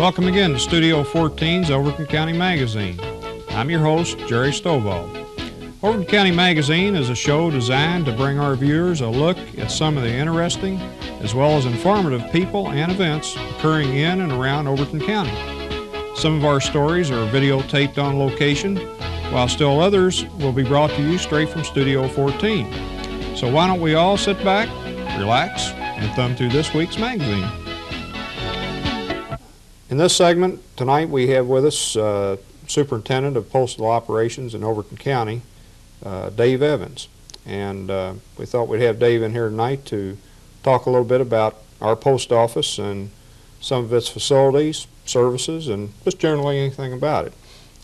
Welcome again to Studio 14's Overton County Magazine. I'm your host, Jerry Stovall. Overton County Magazine is a show designed to bring our viewers a look at some of the interesting as well as informative people and events occurring in and around Overton County. Some of our stories are videotaped on location, while still others will be brought to you straight from Studio 14. So why don't we all sit back, relax, and thumb through this week's magazine. In this segment tonight we have with us Superintendent of Postal Operations in Overton County, Dave Evans. And we thought we'd have Dave in here tonight to talk a little bit about our post office and some of its facilities, services, and just generally anything about it.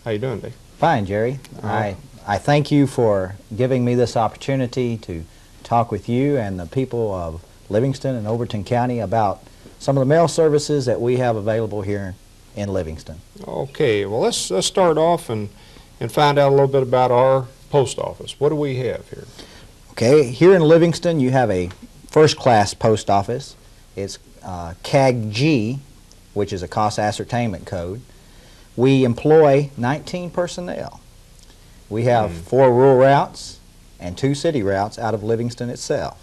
How you doing, Dave? Fine, Jerry. I thank you for giving me this opportunity to talk with you and the people of Livingston and Overton County about some of the mail services that we have available here in Livingston. Okay, well let's start off and find out a little bit about our post office. What do we have here? Okay, here in Livingston you have a first-class post office. It's CAG-G, which is a cost ascertainment code. We employ 19 personnel. We have 4 rural routes and 2 city routes out of Livingston itself.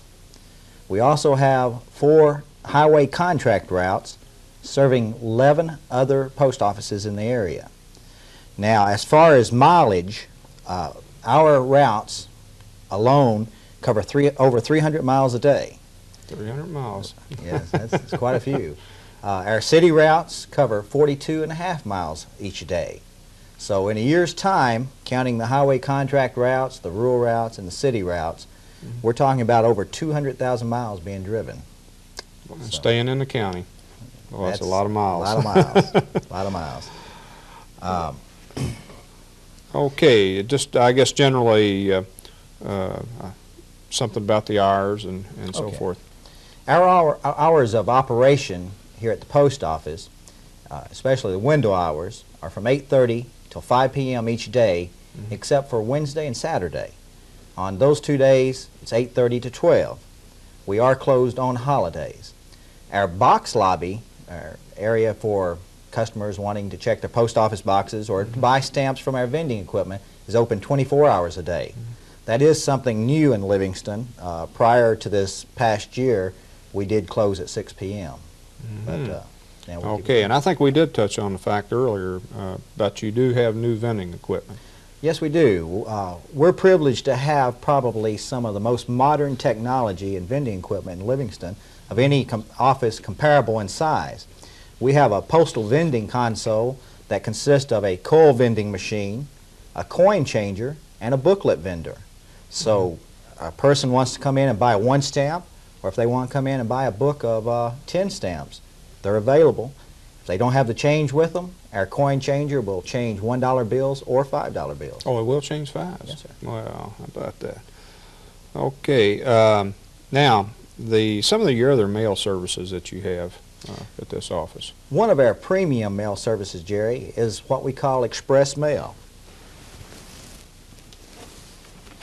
We also have 4 highway contract routes serving 11 other post offices in the area. Now, as far as mileage, our routes alone cover over 300 miles a day. 300 miles. Yes, that's quite a few. Our city routes cover 42.5 miles each day. So in a year's time, counting the highway contract routes, the rural routes, and the city routes, we're talking about over 200,000 miles being driven. So, staying in the county. Well, that's a lot of miles. A lot of miles. A lot of miles. Okay, just I guess generally something about the hours and so forth. Our hours of operation here at the post office, especially the window hours, are from 8:30 till 5 p.m. each day, except for Wednesday and Saturday. On those 2 days, it's 8:30 to 12. We are closed on holidays. Our box lobby, our area for customers wanting to check their post office boxes or to buy stamps from our vending equipment, is open 24 hours a day. That is something new in Livingston. Prior to this past year, we did close at 6 p.m. Okay, and I think we did touch on the fact earlier that you do have new vending equipment. Yes, we do. We're privileged to have probably some of the most modern technology and vending equipment in Livingston of any office comparable in size. We have a postal vending console that consists of a coil vending machine, a coin changer, and a booklet vendor. So a person wants to come in and buy 1 stamp, or if they want to come in and buy a book of 10 stamps, they're available. If they don't have the change with them, our coin changer will change $1 bills or $5 bills. Oh, it will change 5s? Yes, sir. Well, how about that? Okay, now some of the other mail services that you have at this office. One of our premium mail services, Jerry, is what we call express mail.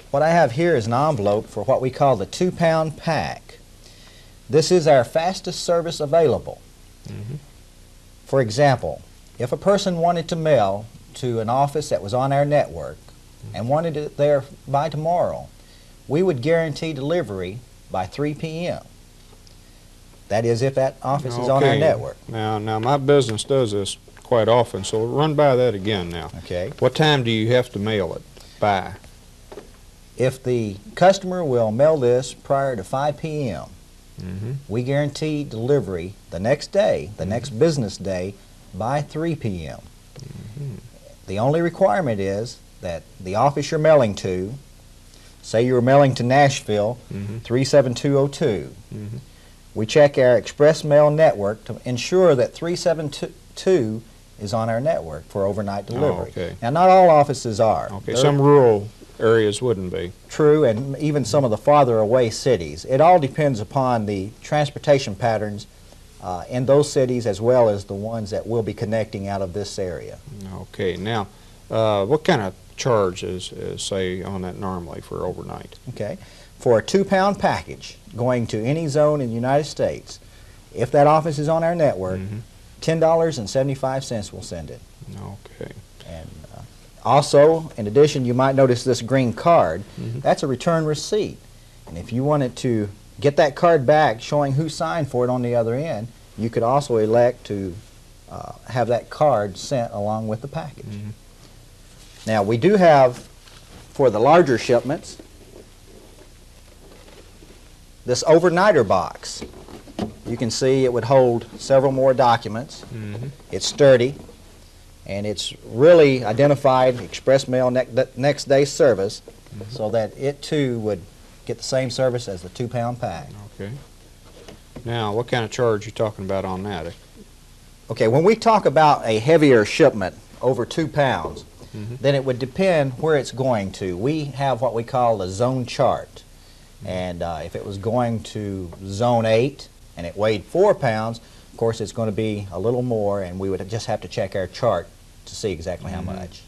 What I have here is an envelope for what we call the 2-pound pack. This is our fastest service available. For example, if a person wanted to mail to an office that was on our network and wanted it there by tomorrow, we would guarantee delivery by 3 p.m. That is, if that office is on our network. Now my business does this quite often, so run by that again now. Okay. What time do you have to mail it by? If the customer will mail this prior to 5 p.m., we guarantee delivery the next day, the next business day, by 3 p.m. The only requirement is that the office you're mailing to, say you're mailing to Nashville, 37202, we check our express mail network to ensure that 372 is on our network for overnight delivery. Okay. Now, not all offices are. Okay, some rural areas wouldn't be. True, and even some of the farther away cities. It all depends upon the transportation patterns in those cities as well as the ones that will be connecting out of this area. Okay, now what kind of charge is say on that normally for overnight? Okay, for a 2-pound package going to any zone in the United States, if that office is on our network, $10.75 will send it. Okay. And also, in addition, you might notice this green card. That's a return receipt. And if you wanted to get that card back showing who signed for it on the other end, you could also elect to have that card sent along with the package. Now, we do have, for the larger shipments, this overnighter box. You can see it would hold several more documents. It's sturdy, and it's really identified express mail next day service, so that it too would get the same service as the 2-pound pack. Okay. Now, what kind of charge are you talking about on that? Okay, when we talk about a heavier shipment over 2 pounds, then it would depend where it's going to. We have what we call the zone chart. And if it was going to zone 8 and it weighed 4 pounds, of course it's going to be a little more, and we would just have to check our chart to see exactly how much.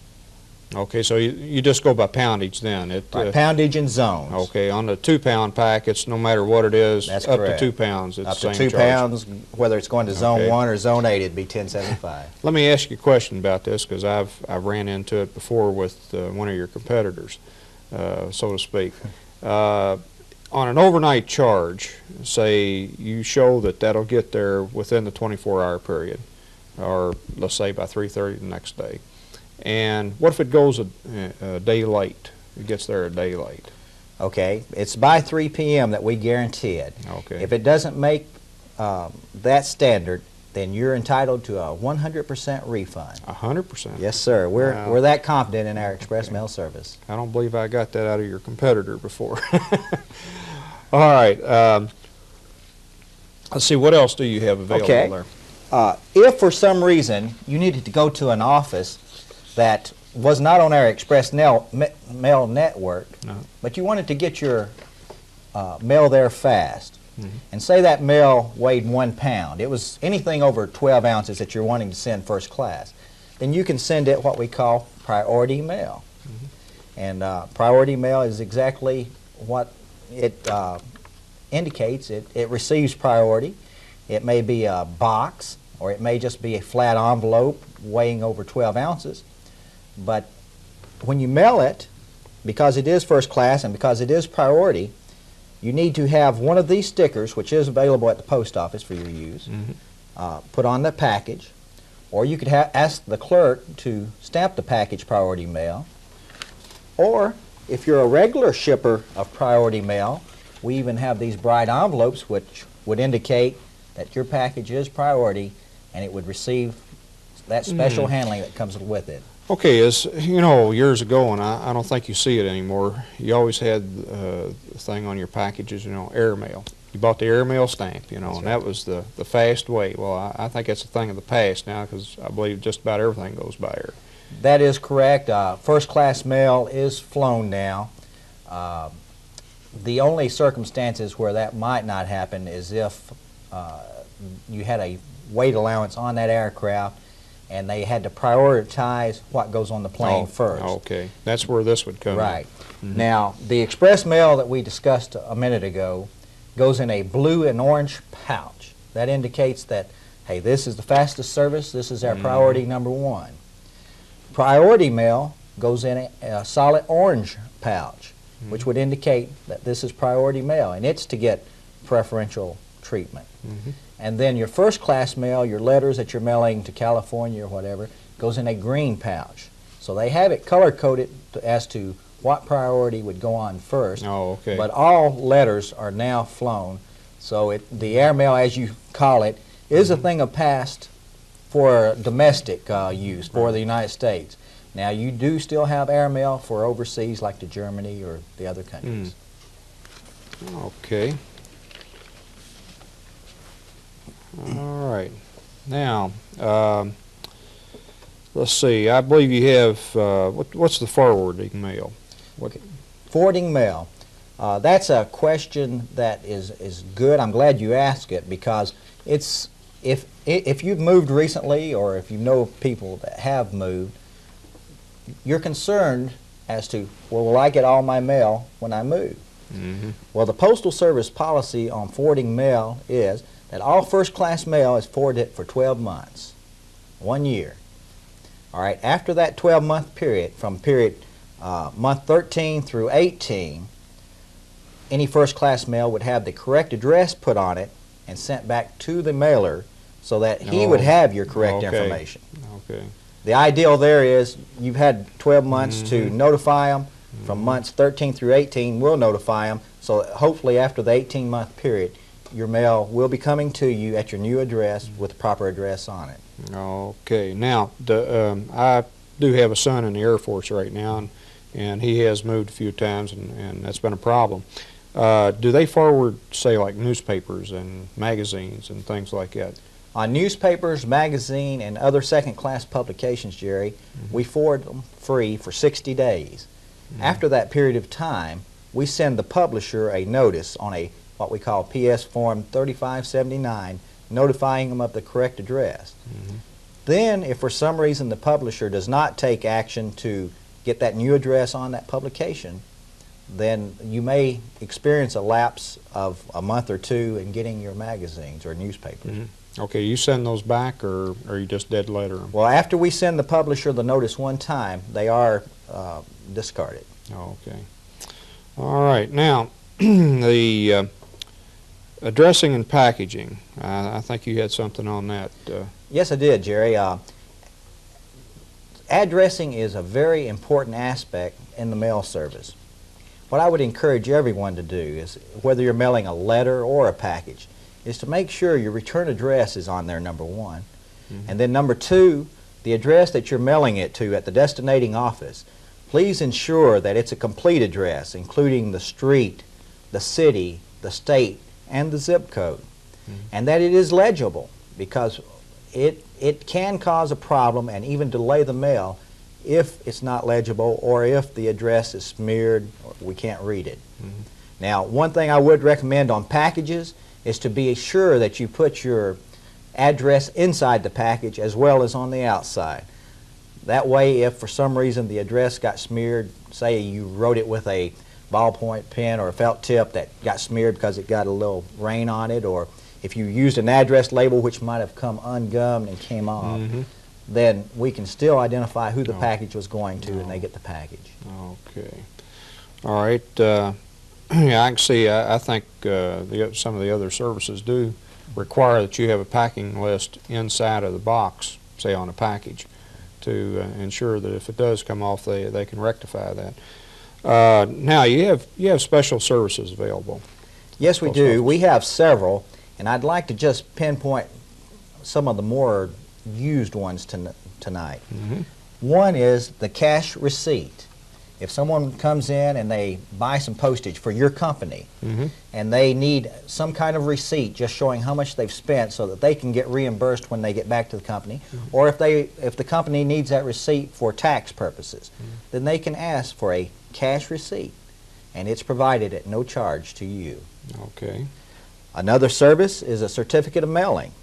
Okay, so you just go by poundage then? Right, poundage and zones. Okay, on the 2-pound pack, it's no matter what it is, That's up correct. to 2 pounds, it's Up the to same 2 charge. pounds, whether it's going to zone Okay. 1 or zone 8, it'd be $10.75. Let me ask you a question about this, because I've ran into it before with one of your competitors, so to speak. On an overnight charge, say you show that that'll get there within the 24-hour period, or let's say by 3:30 the next day. And what if it goes a day late? It gets there a day late. Okay, it's by 3 p.m. that we guarantee it. Okay. If it doesn't make that standard, then you're entitled to a 100% refund. 100%? Yes, sir. Wow. We're that confident in our express mail service. I don't believe I got that out of your competitor before. All right. Let's see, what else do you have available there? If for some reason you needed to go to an office that was not on our express mail network, but you wanted to get your mail there fast, and say that mail weighed 1 pound, it was anything over 12 ounces that you're wanting to send first class, then you can send it what we call priority mail. And priority mail is exactly what it indicates. It receives priority. It may be a box, or it may just be a flat envelope weighing over 12 ounces. But when you mail it, because it is first class and because it is priority, you need to have one of these stickers, which is available at the post office for your use, put on the package, or you could ask the clerk to stamp the package priority mail. Or if you're a regular shipper of priority mail, we even have these bright envelopes which would indicate that your package is priority and it would receive that special handling that comes with it. Okay, as you know, years ago, and I don't think you see it anymore, you always had the thing on your packages, you know, airmail. You bought the airmail stamp, you know, That's and right. that was the fast way. Well, I think that's a thing of the past now, because I believe just about everything goes by air. That is correct. First class mail is flown now. The only circumstances where that might not happen is if you had a weight allowance on that aircraft and they had to prioritize what goes on the plane first. Okay, that's where this would come in. Right. Now, the express mail that we discussed a minute ago goes in a blue and orange pouch. That indicates that, hey, this is the fastest service, this is our priority number 1. Priority mail goes in a solid orange pouch, which would indicate that this is priority mail, and it's to get preferential treatment. And then your first class mail, your letters that you're mailing to California or whatever, goes in a green pouch. So they have it color-coded as to what priority would go on first. Oh, okay. But all letters are now flown. So the airmail, as you call it, is a thing of past for domestic use for the United States. Now, you do still have airmail for overseas, like to Germany or the other countries. Okay. All right. Now, let's see. I believe you have, what's the forwarding mail? Forwarding mail. That's a question that is good. I'm glad you asked it, because it's if you've moved recently, or if you know people that have moved, you're concerned as to, well, will I get all my mail when I move? Well, the Postal Service policy on forwarding mail is that all first-class mail is forwarded for 12 months, 1 year. All right, after that 12-month period, from month 13 through 18, any first-class mail would have the correct address put on it and sent back to the mailer so that he would have your correct information. Okay. The ideal there is you've had 12 months to notify them. From months 13 through 18, we'll notify them. So hopefully after the 18-month period, your mail will be coming to you at your new address with the proper address on it. Okay. Now, I do have a son in the Air Force right now, and he has moved a few times, and that's been a problem. Do they forward, say, like newspapers and magazines and things like that? On newspapers, magazine, and other second-class publications, Jerry, we forward them free for 60 days. After that period of time, we send the publisher a notice on what we call PS Form 3579, notifying them of the correct address. Then, if for some reason the publisher does not take action to get that new address on that publication, then you may experience a lapse of a month or two in getting your magazines or newspapers. Okay, you send those back, or you just dead letter them? Well, after we send the publisher the notice one time, they are discarded. Okay. All right. Now, the addressing and packaging. I think you had something on that. Yes, I did, Jerry. Addressing is a very important aspect in the mail service. What I would encourage everyone to do is, whether you're mailing a letter or a package, is to make sure your return address is on there, number one. And then number two, the address that you're mailing it to at the destinating office, please ensure that it's a complete address, including the street, the city, the state, and the zip code. And that it is legible, because it can cause a problem and even delay the mail if it's not legible or if the address is smeared or we can't read it. Now, one thing I would recommend on packages is to be sure that you put your address inside the package as well as on the outside. That way, if for some reason the address got smeared, say you wrote it with a ballpoint pen or a felt tip that got smeared because it got a little rain on it, or if you used an address label which might have come ungummed and came off, then we can still identify who the package was going to, and they get the package. Okay. All right. Yeah, I can see. I think some of the other services do require that you have a packing list inside of the box, say on a package, to ensure that if it does come off, they can rectify that. Now, you have special services available. Yes, we do. We have several, and I'd like to just pinpoint some of the more used ones tonight. One is the cash receipt. If someone comes in and they buy some postage for your company, and they need some kind of receipt just showing how much they've spent so that they can get reimbursed when they get back to the company, or if the company needs that receipt for tax purposes, then they can ask for a cash receipt, and it's provided at no charge to you. Okay. Another service is a certificate of mailing.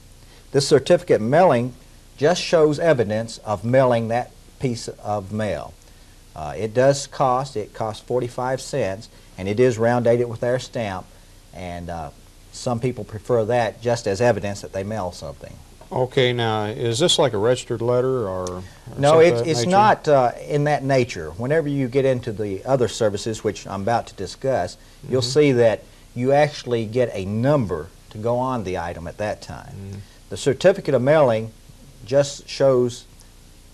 This certificate of mailing just shows evidence of mailing that piece of mail. It costs 45 cents, and it is round dated with our stamp, and some people prefer that just as evidence that they mail something. Okay, now is this like a registered letter or no, it's not in that nature. Whenever you get into the other services, which I'm about to discuss, you'll see that you actually get a number to go on the item at that time. The certificate of mailing just shows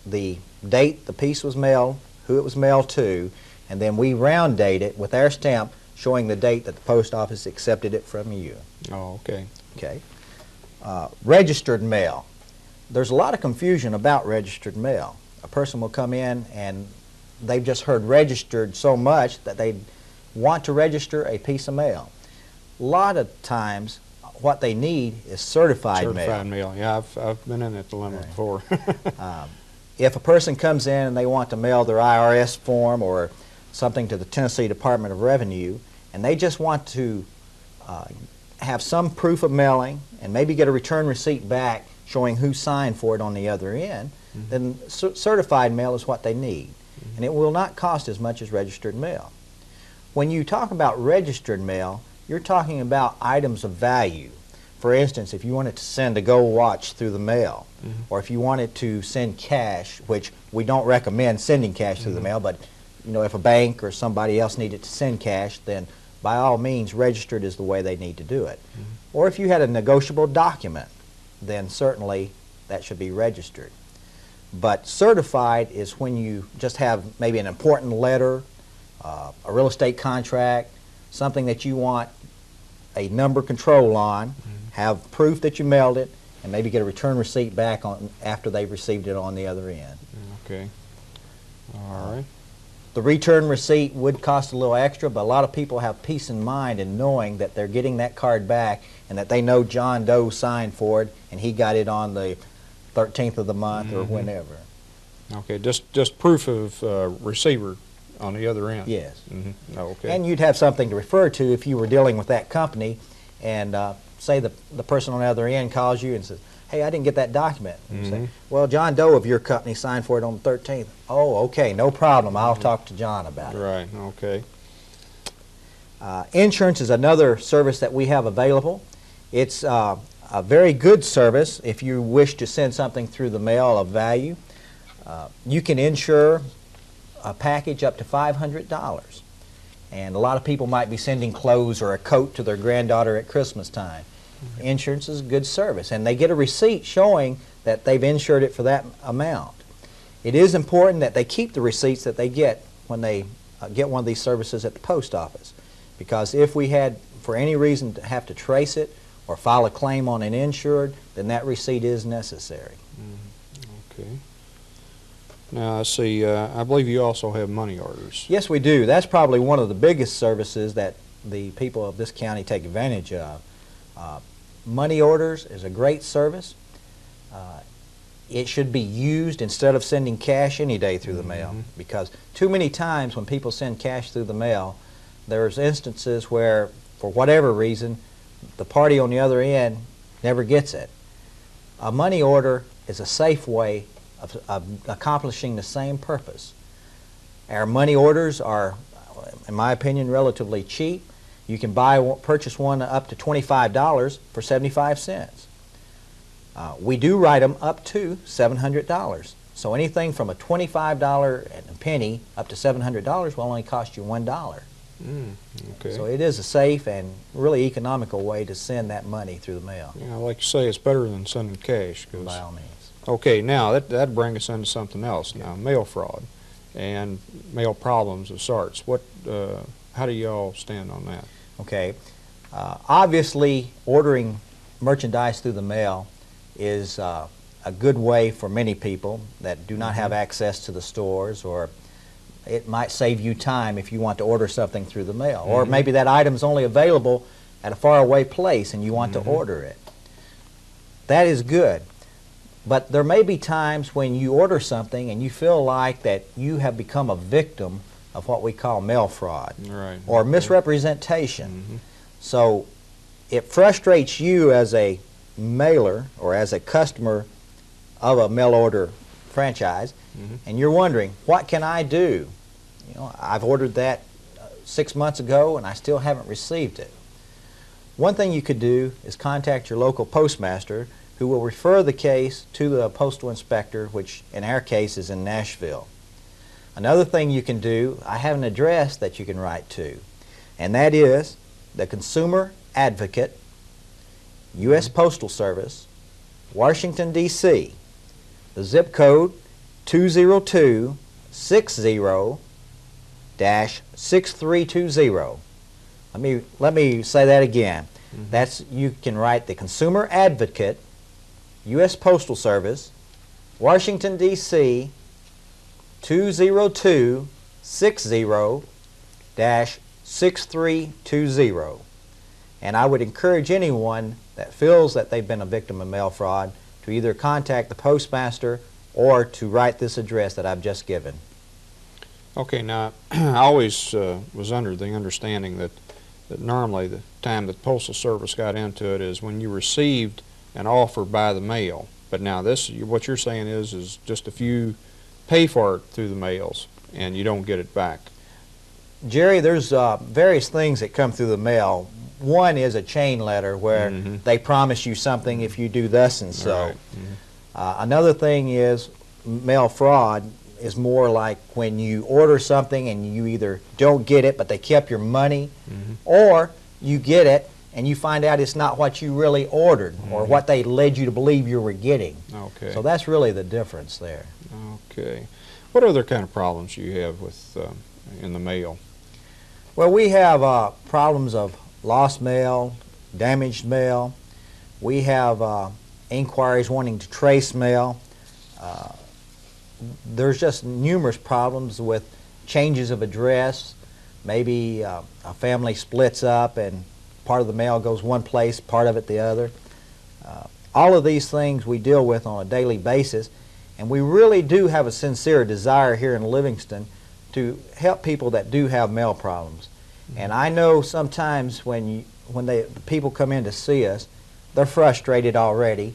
the date the piece was mailed, who it was mailed to, and then we round date it with our stamp showing the date that the post office accepted it from you. Oh, okay. Okay. Registered mail. There's a lot of confusion about registered mail. A person will come in and they've just heard registered so much that they want to register a piece of mail. A lot of times what they need is certified mail. Certified mail. Yeah, I've been in that dilemma before. If a person comes in and they want to mail their IRS form or something to the Tennessee Department of Revenue, and they just want to have some proof of mailing and maybe get a return receipt back showing who signed for it on the other end, then certified mail is what they need. And it will not cost as much as registered mail. When you talk about registered mail, you're talking about items of value. For instance, if you wanted to send a gold watch through the mail, or if you wanted to send cash, which we don't recommend sending cash through the mail, but you know, if a bank or somebody else needed to send cash, then by all means registered is the way they need to do it. Or if you had a negotiable document, then certainly that should be registered. But certified is when you just have maybe an important letter, a real estate contract, something that you want a number control on, have proof that you mailed it, and maybe get a return receipt back on after they've received it on the other end. Okay. All right. The return receipt would cost a little extra, but a lot of people have peace of mind in knowing that they're getting that card back and that they know John Doe signed for it and he got it on the 13th of the month or whenever. Okay, just proof of receiver on the other end. Yes. Okay. And you'd have something to refer to if you were dealing with that company, and say the person on the other end calls you and says, hey, I didn't get that document. And you say, well, John Doe of your company signed for it on the 13th. Oh, okay, no problem. I'll talk to John about it. Right, okay. Insurance is another service that we have available. It's a very good service if you wish to send something through the mail of value. You can insure a package up to $500. And a lot of people might be sending clothes or a coat to their granddaughter at Christmas time. Insurance is a good service, and they get a receipt showing that they've insured it for that amount. It is important that they keep the receipts that they get when they get one of these services at the post office, because if we had, for any reason, to have to trace it or file a claim on an insured, then that receipt is necessary. Okay. Now, I see, I believe you also have money orders. Yes, we do. That's probably one of the biggest services that the people of this county take advantage of. Money orders is a great service. It should be used instead of sending cash any day through the mail, because too many times when people send cash through the mail, there's instances where, for whatever reason, the party on the other end never gets it. A money order is a safe way of accomplishing the same purpose. Our money orders are, in my opinion, relatively cheap. You can purchase one up to $25 for 75 cents. We do write them up to $700. So anything from a $25 and a penny up to $700 will only cost you $1. Okay. So it is a safe and really economical way to send that money through the mail. Yeah, like you say, it's better than sending cash. By all means. Okay, now that brings us into something else now, mail fraud and mail problems of sorts. How do y'all stand on that? Okay. Obviously, ordering merchandise through the mail is a good way for many people that do not have access to the stores, or it might save you time if you want to order something through the mail. Or maybe that item's only available at a faraway place and you want to order it. That is good. But there may be times when you order something and you feel like that you have become a victim of what we call mail fraud, or misrepresentation. So it frustrates you as a mailer or as a customer of a mail order franchise, and you're wondering, what can I do? You know, I've ordered that 6 months ago and I still haven't received it. One thing you could do is contact your local postmaster, who will refer the case to the postal inspector, which in our case is in Nashville. Another thing you can do, I have an address that you can write to, and that is the Consumer Advocate, U.S. Postal Service, Washington, D.C. The zip code 20260-6320. Let me say that again. You can write the Consumer Advocate, U.S. Postal Service, Washington, D.C., 20260-6320. And I would encourage anyone that feels that they've been a victim of mail fraud to either contact the postmaster or to write this address that I've just given. Okay, now I always was under the understanding that normally the time that the Postal Service got into it is when you received an offer by the mail. But now what you're saying is just if you pay for it through the mails and you don't get it back. Jerry, there's various things that come through the mail. one is a chain letter where they promise you something if you do thus and so. Right. Another thing is mail fraud is more like when you order something and you either don't get it but they kept your money, or you get it and you find out it's not what you really ordered or what they led you to believe you were getting. Okay. So that's really the difference there. Okay. What other kind of problems do you have with in the mail? Well, we have problems of lost mail, damaged mail. We have inquiries wanting to trace mail. There's just numerous problems with changes of address. Maybe a family splits up and part of the mail goes one place, part of it the other. All of these things we deal with on a daily basis, and we really do have a sincere desire here in Livingston to help people that do have mail problems. And I know sometimes when the people come in to see us, they're frustrated already.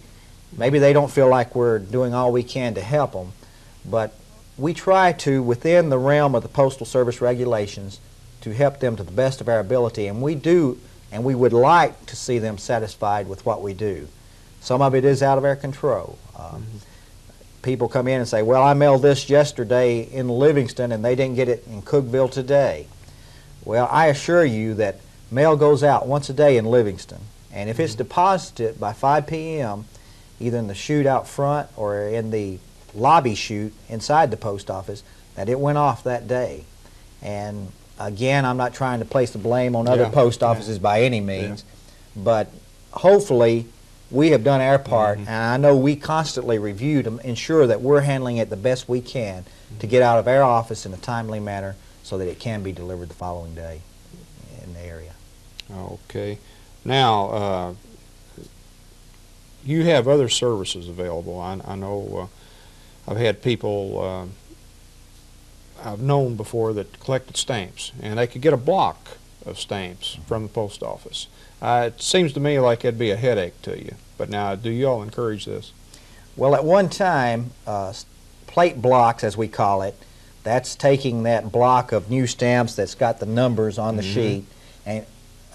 Maybe they don't feel like we're doing all we can to help them, but we try to, within the realm of the Postal Service regulations, to help them to the best of our ability, and we do, and we would like to see them satisfied with what we do. Some of it is out of our control. People come in and say, well, I mailed this yesterday in Livingston and they didn't get it in Cookeville today. Well, I assure you that mail goes out once a day in Livingston, and if it's deposited by 5 p.m., either in the chute out front or in the lobby chute inside the post office, that it went off that day. And again, I'm not trying to place the blame on other post offices by any means, but hopefully we have done our part, and I know we constantly review to ensure that we're handling it the best we can to get out of our office in a timely manner so that it can be delivered the following day in the area. Okay. Now, you have other services available. I know I've had people I've known before that collected stamps, and they could get a block of stamps from the post office. It seems to me like it'd be a headache to you. But now, do you all encourage this? Well, at one time, plate blocks, as we call it, that's taking that block of new stamps that's got the numbers on the sheet, and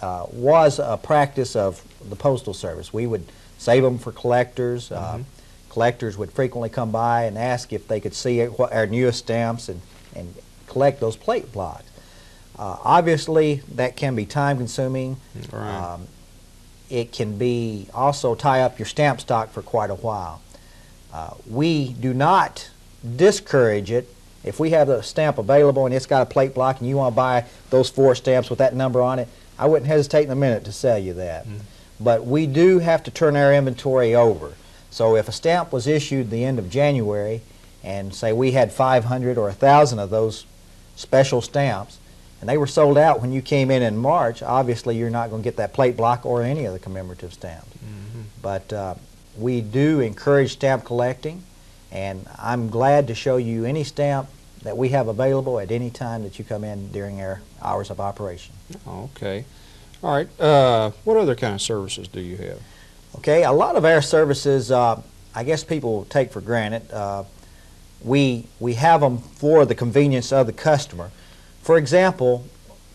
was a practice of the Postal Service. We would save them for collectors. Collectors would frequently come by and ask if they could see our newest stamps and collect those plate blocks. Obviously, that can be time-consuming. Right. It can be also tie up your stamp stock for quite a while. We do not discourage it. If we have a stamp available and it's got a plate block and you want to buy those 4 stamps with that number on it, I wouldn't hesitate in a minute to sell you that. But we do have to turn our inventory over. So if a stamp was issued the end of January and say we had 500 or 1,000 of those special stamps, and they were sold out when you came in March, obviously you're not going to get that plate block or any of the commemorative stamps. But we do encourage stamp collecting, and I'm glad to show you any stamp that we have available at any time that you come in during our hours of operation. Okay. All right. What other kind of services do you have? Okay, a lot of our services, I guess people take for granted. We have them for the convenience of the customer. For example,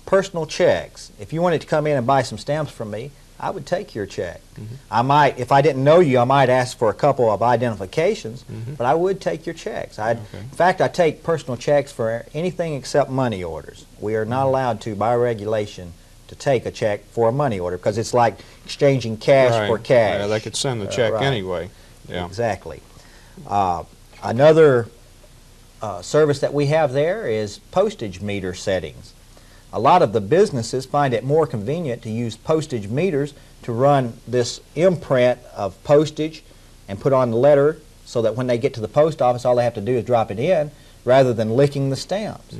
personal checks. If you wanted to come in and buy some stamps from me, I would take your check. I might, if I didn't know you, I might ask for a couple of identifications, but I would take your checks. In fact, I take personal checks for anything except money orders. We are not allowed to, by regulation, to take a check for a money order because it's like exchanging cash for cash. Yeah, they could send the check anyway. Yeah. Exactly. Another service that we have there is postage meter settings. A lot of the businesses find it more convenient to use postage meters to run this imprint of postage and put on the letter so that when they get to the post office all they have to do is drop it in rather than licking the stamps.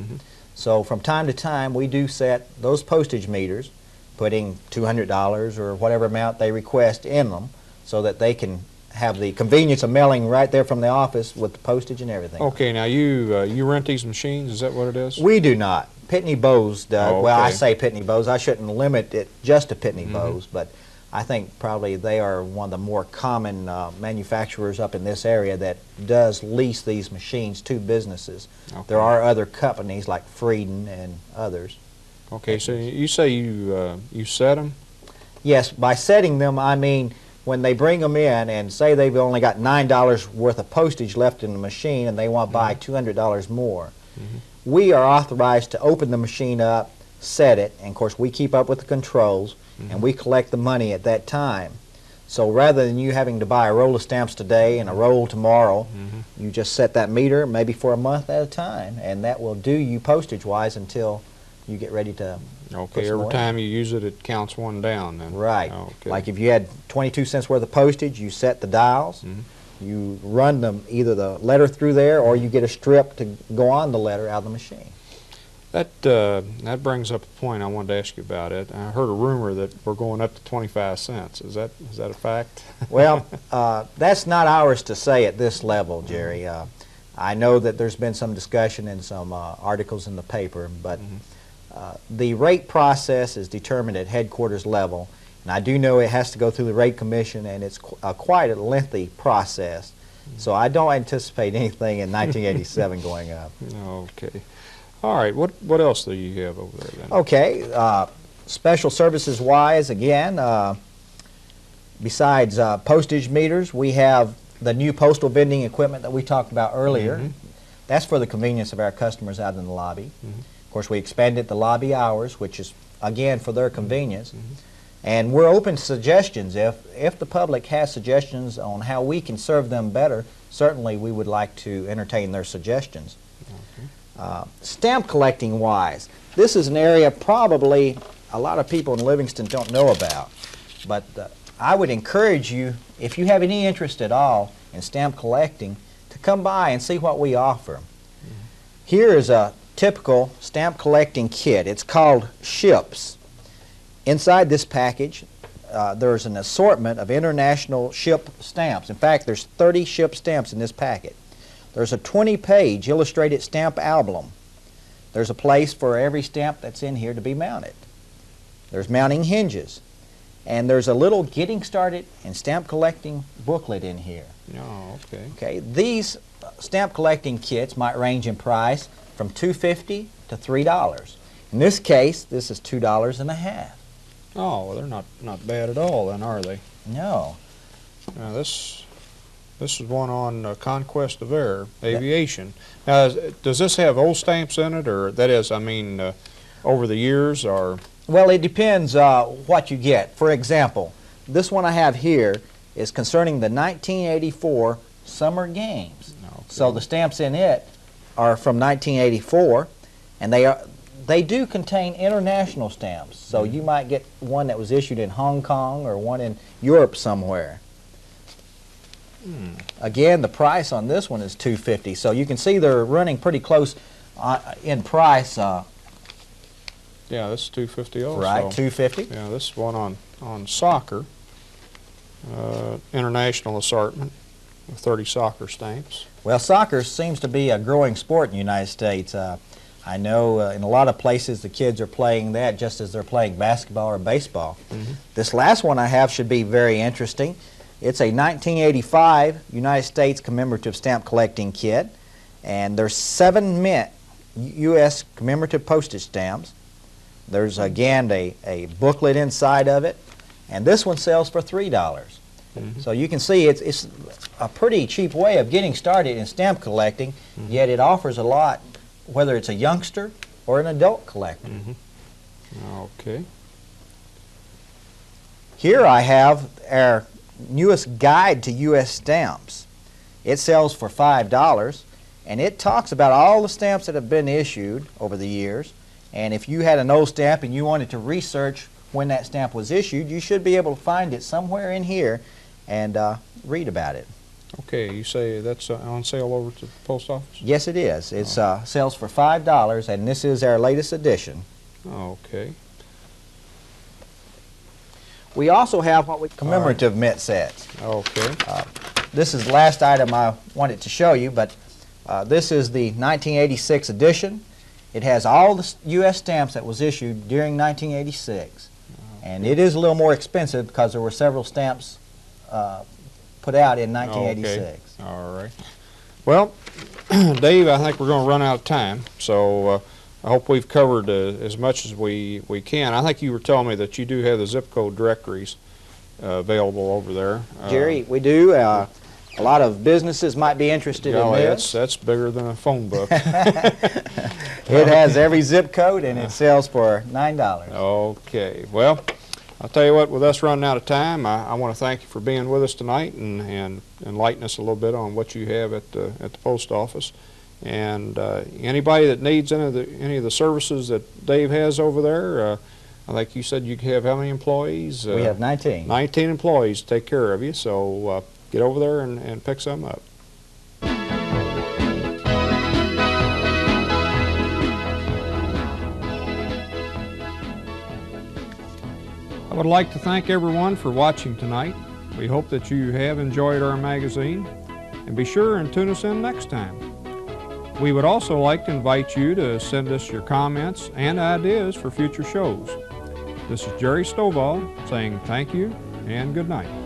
So from time to time we do set those postage meters, putting $200 or whatever amount they request in them so that they can have the convenience of mailing right there from the office with the postage and everything. Okay, now you rent these machines, is that what it is? We do not. Pitney Bowes does. Oh, okay. Well, I say Pitney Bowes. I shouldn't limit it just to Pitney Bowes, but I think probably they are one of the more common manufacturers up in this area that does lease these machines to businesses. There are other companies like Frieden and others. Okay, so you say you set them? Yes, by setting them, I mean when they bring them in and say they've only got $9 worth of postage left in the machine and they want to buy $200 more. We are authorized to open the machine up, set it, and of course we keep up with the controls, and we collect the money at that time. So rather than you having to buy a roll of stamps today and a roll tomorrow, you just set that meter maybe for a month at a time, and that will do you postage-wise until you get ready to. Okay, every time you use it, it counts one down then. Right. Okay. Like if you had 22 cents worth of postage, you set the dials, you run them either the letter through there or you get a strip to go on the letter out of the machine. That brings up a point I wanted to ask you about it. I heard a rumor that we're going up to 25 cents. Is that a fact? Well, that's not ours to say at this level, Jerry. I know that there's been some discussion in some articles in the paper, but the rate process is determined at headquarters level, and I do know it has to go through the rate commission, and it's quite a lengthy process. So I don't anticipate anything in 1987 going up. Okay. All right. What else do you have over there then? Okay. Special services wise, again, besides postage meters, we have the new postal vending equipment that we talked about earlier. That's for the convenience of our customers out in the lobby. Of course, we expanded the lobby hours, which is, again, for their convenience. And we're open to suggestions. If the public has suggestions on how we can serve them better, certainly we would like to entertain their suggestions. Stamp collecting wise, this is an area probably a lot of people in Livingston don't know about. But I would encourage you, if you have any interest at all in stamp collecting, to come by and see what we offer. Here is a typical stamp collecting kit. It's called Ships. Inside this package, there's an assortment of international ship stamps. In fact, there's 30 ship stamps in this packet. There's a 20-page illustrated stamp album. There's a place for every stamp that's in here to be mounted. There's mounting hinges. And there's a little getting started in stamp collecting booklet in here. Oh, okay. Okay, these stamp collecting kits might range in price from $2.50 to $3. In this case, this is $2.50. Oh, well, they're not bad at all then, are they? No. Now this is one on conquest of air, aviation. Now, does this have old stamps in it, or that is, I mean, over the years, or? Well, it depends what you get. For example, this one I have here is concerning the 1984 Summer Games. Okay. So the stamps in it are from 1984, and they do contain international stamps. So you might get one that was issued in Hong Kong or one in Europe somewhere. Again, the price on this one is $2.50. So you can see they're running pretty close in price. Yeah, this is $2.50 also. Right, $2.50. Yeah, this one on soccer, international assortment of 30 soccer stamps. Well, soccer seems to be a growing sport in the United States. I know in a lot of places the kids are playing that just as they're playing basketball or baseball. This last one I have should be very interesting. It's a 1985 United States commemorative stamp collecting kit, and there's 7 mint U.S. commemorative postage stamps. There's again a booklet inside of it, and this one sells for $3. So you can see it's a pretty cheap way of getting started in stamp collecting, yet it offers a lot, whether it's a youngster or an adult collector. Okay. Here I have our newest guide to U.S. stamps. It sells for $5, and it talks about all the stamps that have been issued over the years. And if you had an old stamp and you wanted to research when that stamp was issued, you should be able to find it somewhere in here and read about it. Okay, you say that's on sale over to the post office? Yes, it is. It sells for $5, and this is our latest edition. Okay. We also have what we commemorative mint sets. Okay. This is the last item I wanted to show you, but this is the 1986 edition. It has all the U.S. stamps that was issued during 1986. And it is a little more expensive because there were several stamps put out in 1986. Okay. All right. Well, Dave, I think we're going to run out of time. So I hope we've covered as much as we can. I think you were telling me that you do have the zip code directories available over there. Jerry, we do. A lot of businesses might be interested in this. That's bigger than a phone book. It has every zip code, and it sells for $9. Okay. Well, I'll tell you what, with us running out of time, I want to thank you for being with us tonight and enlighten us a little bit on what you have at the post office. And anybody that needs any of the services that Dave has over there, I think you said you have how many employees? We have 19. 19 employees to take care of you, so get over there and pick some up. I would like to thank everyone for watching tonight. We hope that you have enjoyed our magazine, and be sure and tune us in next time. We would also like to invite you to send us your comments and ideas for future shows. This is Jerry Stovall saying thank you and good night.